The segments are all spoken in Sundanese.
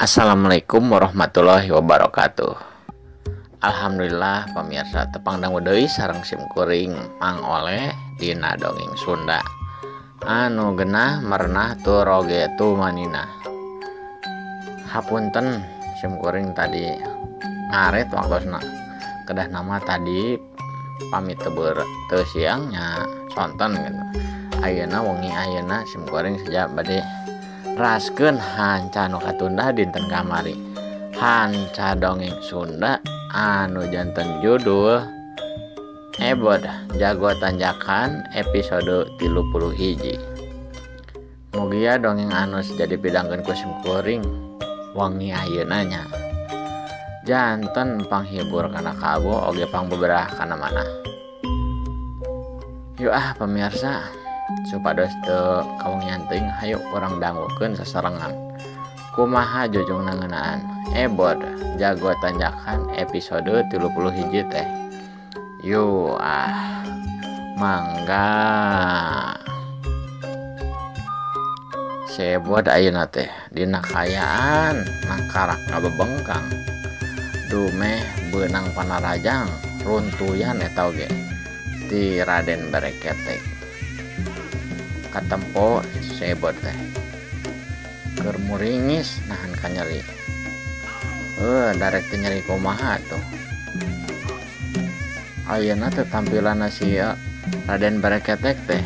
Assalamualaikum warahmatullahi wabarakatuh. Alhamdulillah pemirsa tepang deui sareng simkuring Mang Oleh dina dongeng Sunda anu genah merenah tu roge tu manina. Hapunten simkuring tadi ngaret waktosna kedah nama tadi pamit teu siangnya sonten gitu. Ayeuna wengi ayeuna simkuring sejak bade raskeun hanca nu katunda dinten kamari. Hanca dongeng Sunda anu janten judul Ebod Jago Tanjakan episode 31. Mugia dongeng anu jadi pidangkeun ku simkuring wengi ayeuna nya janten panghibur kana kabo oge pangbeberah kana manah. Yuk pemirsa, supados teu kawengian teuing hayu urang dangukeun sasarengan kumaha jujungna ngeunaan Ebod Jago Tanjakan episode 31 teh. Yuk mangga. Sebod ayeuna teh dina kayaan nangkarak ngabebengkang dumeh beunang panarajang runtuyan eta oge ti Raden Bareketek. Katempo sebod teh keur muringis nahan ka nyeri. Darek teh nyeri kumaha tuh. Ayeuna teh tampilanna si Raden Bareketek teh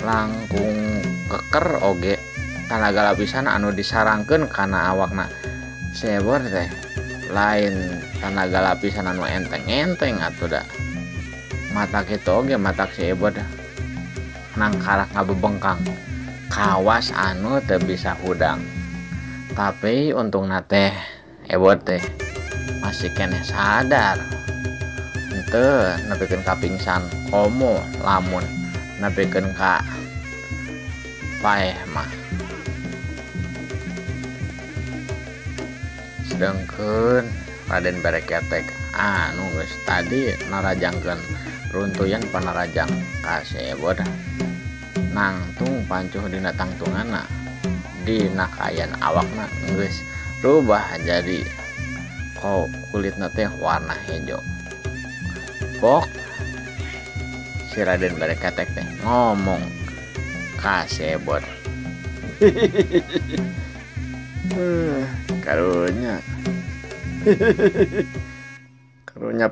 langkung keker oge tanaga lapisan anu disarangkeun kana awakna. Sebod teh lain tanaga lapisan anu enteng-enteng atuh da. Mata kitu oge matak si Ebod nangkarak ngabebengkang kawas anu teu bisa hudang. Tapi untungna teh Ebod teh masih keneh sadar. Henteu nepikeun ka pingsan komo lamun nepikeun ka paeh mah. Sedengkeun Raden Bareketek anu geus tadi narajangkeun runtuyan panarajang ka Sebod nangtung pancuh dina tangtunganna dina kayan awakna geus rubah jadi kulitna teh warna hejo. Pok si Raden Bareketek teh ngomong ka Sebod. Karunya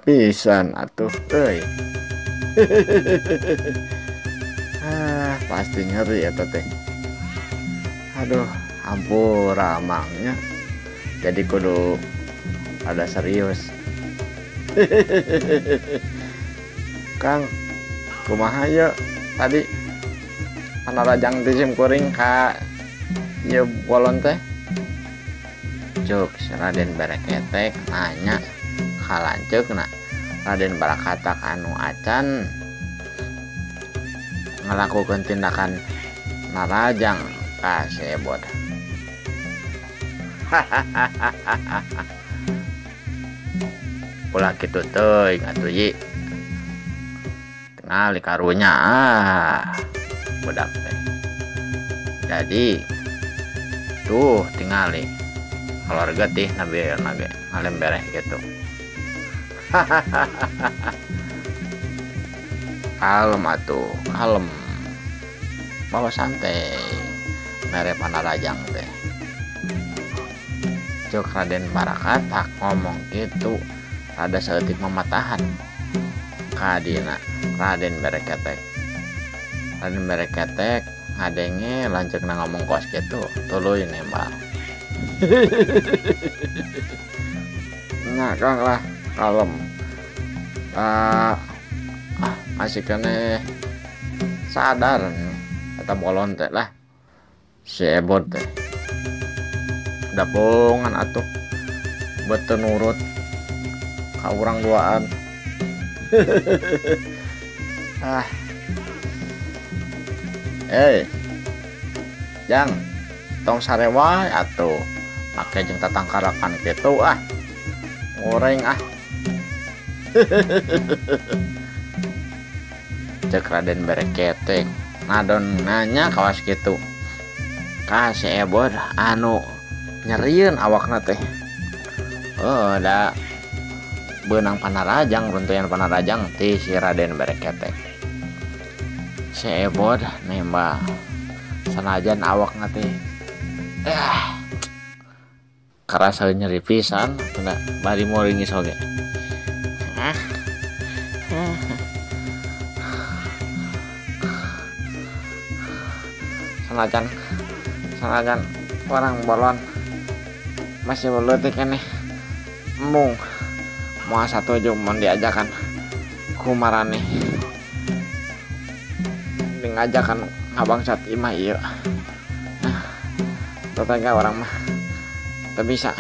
pisan atuh euy. Pasti nyeri eta teh. Aduh, hampura amangnya. Jadi kudu ada serius. Kang, kumaha ye tadi panarajang ti simkuring ka ieu bolon teh? Cuk, Raden Bareketek nanya ka lanceukna. Raden Barakatak anu acan ngalakukeun tindakan narajang ka Sebod. Ulah kitu teuing atuh Yi. Tingali karunya budak teh. Jadi tuh tingali keluarga teh nabi ngalembereh gitu. Kalem atuh, kalem. Bawa santai. Mere panarajang teh. Cuk Raden Barakatak ngomong gitu ada saeutik mematahan ka dina Raden Bareketek. Raden Bareketek ngadenge lanceukna ngomong kos kitu tuluy nembak. Nah Kang lah kalem. Masih kene sadar eta bolon teh lah. Si Ebod teh dapongan atuh beuteun nurut ka urang duaan. Jang tong sare wae atuh make jeung tatangkarakan kitu goreng Cek Raden Bareketek ngadon nanya kawas kitu ka si Ebod anu nyerieun awakna teh. Da beunang panarajang runtuyan panarajang ti si Raden Bereketek. Si Ebod nembak sanajan awakna teh karasa nyeri pisan tunda bari moringis oge. Sanajan orang bolon masih beleutik keneh embung moal satuju mun diajakan ku marane ngajakan ngabangsat imah ieu tetangga orang mah teu bisa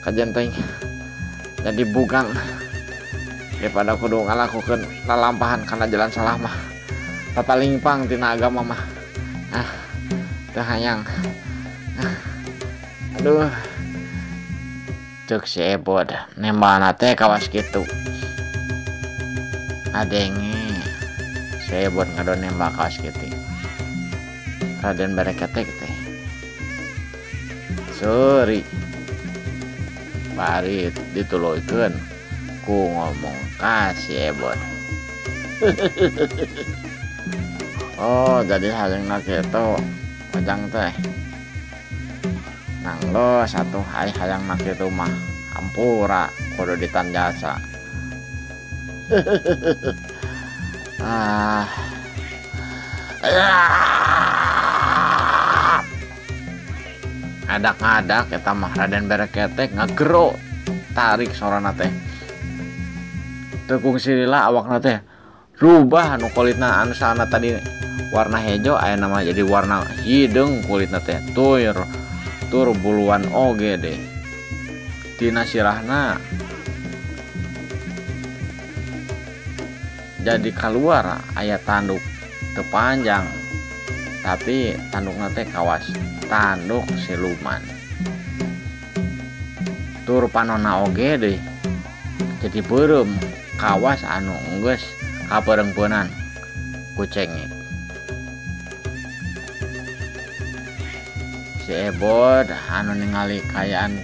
kajen teuing jadi bugang daripada kudu ngalakukeun lalampahan kana jalan salah mah tatalimpang tina agama mah teu hayang aduh cek si Ebod nembana teh kawas kitu adenge si Ebod ngadon nembak kawas kitu Raden Bereketek teh seuri bari dituluykeun ku ngomong ka si Ebod. Oh jadi halingna kitu Ojang teh nanglo satu hari hayang na kitu mah ampura kudu ditanjasa. Ngadak-ngadak eta mah Raden Bereketek ngagero tarik sorana teh tekung silila awakna teh rubah anu kulitna anu sana tadi warna hejo aya nama jadi warna hideung kulitna teh tur buluan oge deh tina sirahna jadi keluar aya tanduk teu panjang tapi tandukna teh kawas tanduk siluman tur panonna oge deh jadi beureum kawas anu geus kapereungpeunan ku cengek. Si Ebod anu ningali kayaan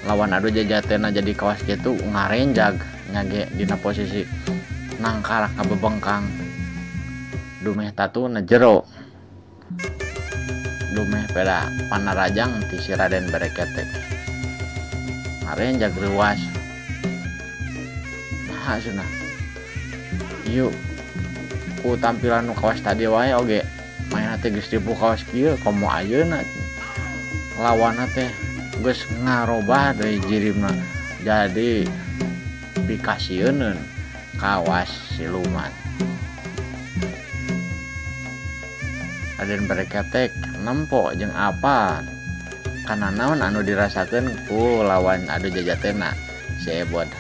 lawan adu jajatena jadi kawas kitu ngarenjag nyage dina posisi nangkal ka bebengkang dumeh tatuna jero dumeh peda panarajang ti si Raden Bereketek ngarenjag ruas nah cenah yuk ku tampilan nu kawas tadi wae oge main teh geus dipu kawas kieu komo ayeuna lawanna teh geus ngarobah deui jirimna jadi pikasieun kawas siluman. Raden Bereketek nempo jeung apa kana naon anu dirasakeun ku lawan adu jajatena si Ebod.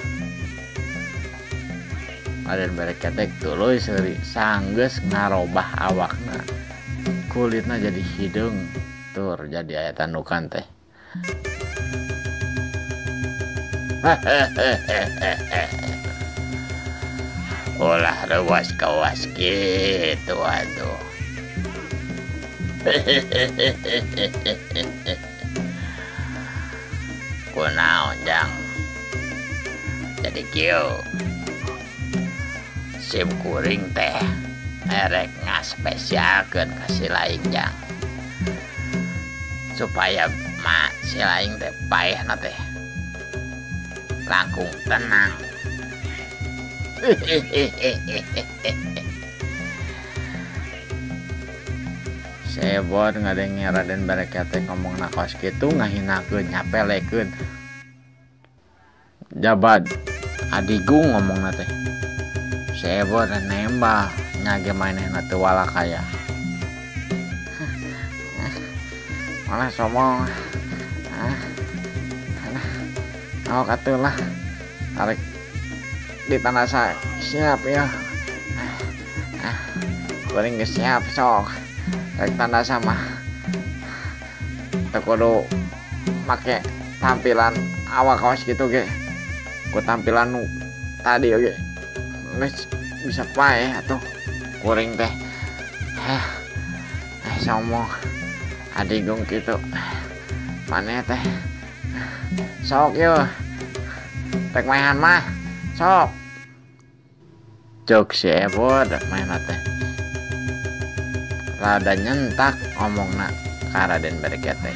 Raden Bereketek tuluy seuri sanggeus ngarobah awakna kulitna jadi hideung tur jadi aya tandukan teh. Ulah ruas kawas gitu aduh. Kunaon jang jadi kieu sim kuring teh erek ngaspesialkeun ka si laing jang supaya mak si laing teh paehna teh langkung tenang. Si Ebod ngadenge Raden Bereketek ngomong nakos kitu ngahinakeun nyapelekeun jabat adigung ngomongna teh. Si Ebod nembah nyage manehna teu walakaya. Malah somong awak atulah tarik di tanah saya siap ya kuring geus siap sok tarik tanda sama teu kudu make tampilan awak kaos gitu ge ku tampilan nu tadi oge geus bisa paeh atuh kuring teh somong adigung gitu mana teh sok yo tek mainan mah sok jok si Ebod main teh rada nyentak ngomongna ka Raden Berekete.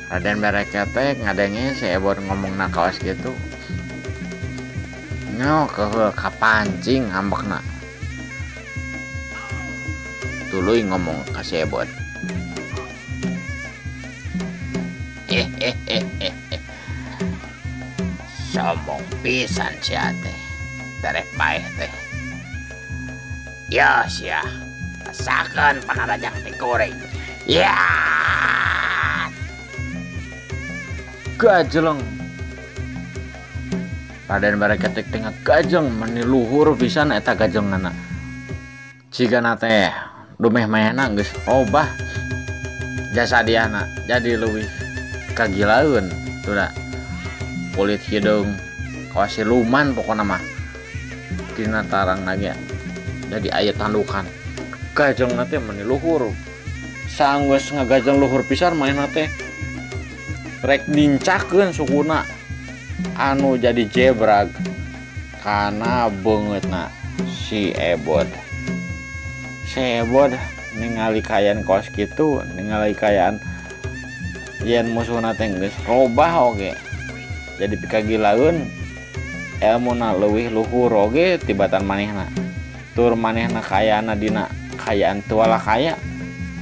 Raden Berekete ngadenge si Ebod ngomongna kaos gitu nyo kapancing ambekna tuluy ngomong ka si Ebod sombong pisan si ate derek bae teh ya sia rasakeun panarajang teh goreng ya gajeleng Raden Berekete tengah gajeng meniluhur pisan eta gajenganna cigana teh dumeh mainna geus obah jasa diana jadi leuwih kagilaeun tuh da kulit hidung kawas siluman pokokna mah dina tarang lagi jadi aya tandukan gajeng teh meniluhur sanggeus ngagajeng luhur pisan mainna teh rek dincakeun sukuna anu jadi jebrag kana beungeutna si Ebod ningali kayaan kos kitu ningali kayaan yen musuhna teh geus robah oge jadi pikagilaeun elmuna leuwih luhur oge tibatan manehna tur manehna kayaana dina kayaan tuala kaya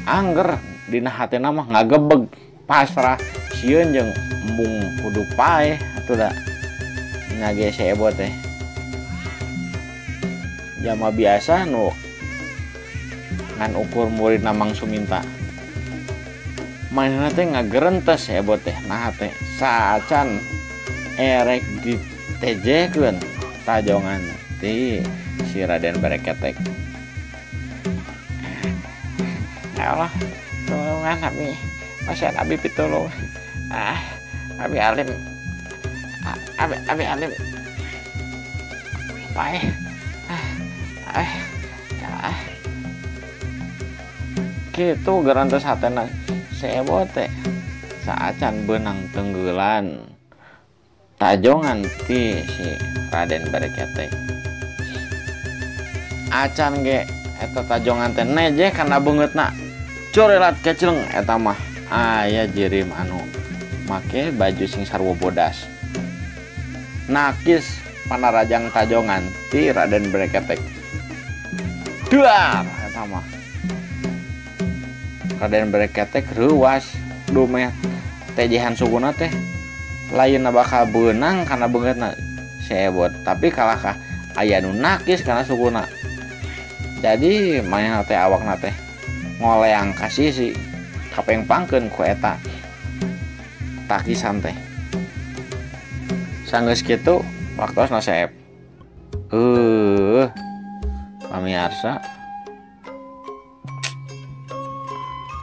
angger dina hatena mah ngagebeg pasrah sieun jeung embung kudu paeh atuh da ngage si Ebod teh jama biasa nu ngan ukur murid namang suminta mainna teh ngagerentes Ebod teh nah teh saacan erek ditejekeun tajongan ti si Raden Berekete. Ya Allah, tulungan abi, pasien abi pitulung. Abi alim, abi alim. Bae. Kitu gerantos hatena si Ebod teh saacan beunang tenggelan tajongan ti si Raden Berekete. Acan ge eta tajongan teh nejeh kana beungeutna corelat keceleng eta mah aya jirim anu make baju sing sarwa bodas nakis panarajang tajongan ti Raden Berekete duar eta mah Raden Berekete reuwas dumeh tejehan sukuna teh lainna bakal beunang kana beungeutna si Ebod tapi kalahkah aya nu nakis kana sukuna jadi manehna teh awakna teh ngoleang ka sisi kapengpangkeun ku eta takisan teh sanggeus kitu waktosna si pamirsa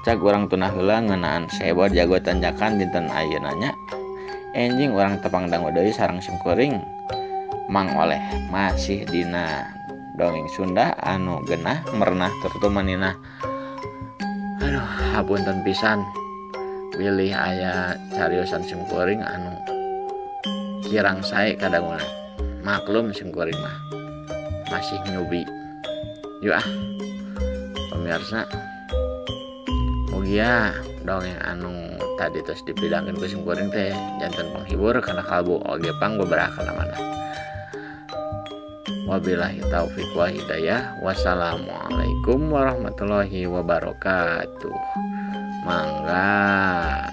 cak urang tunah heula ngeunaan si Ebod jago tanjakan dinten ayeuna nya enjing urang tepang dangu deui sareng simkuring mang oleh masih dina dongeng Sunda anu genah merenah turtumanina. Aduh hapunten pisan pilih aya cariosan simkuring anu kirang sae kadanguna maklum simkuring mah masih nyubi yuk pemirsa mugia dongeng anu tadi terus dipidangkeun ku simkuring teh janten penghibur kana kalbu oge pang beberapa kana mana. Wabillahi taufiq wa hidayah. Wassalamualaikum warahmatullahi wabarakatuh. Mangga.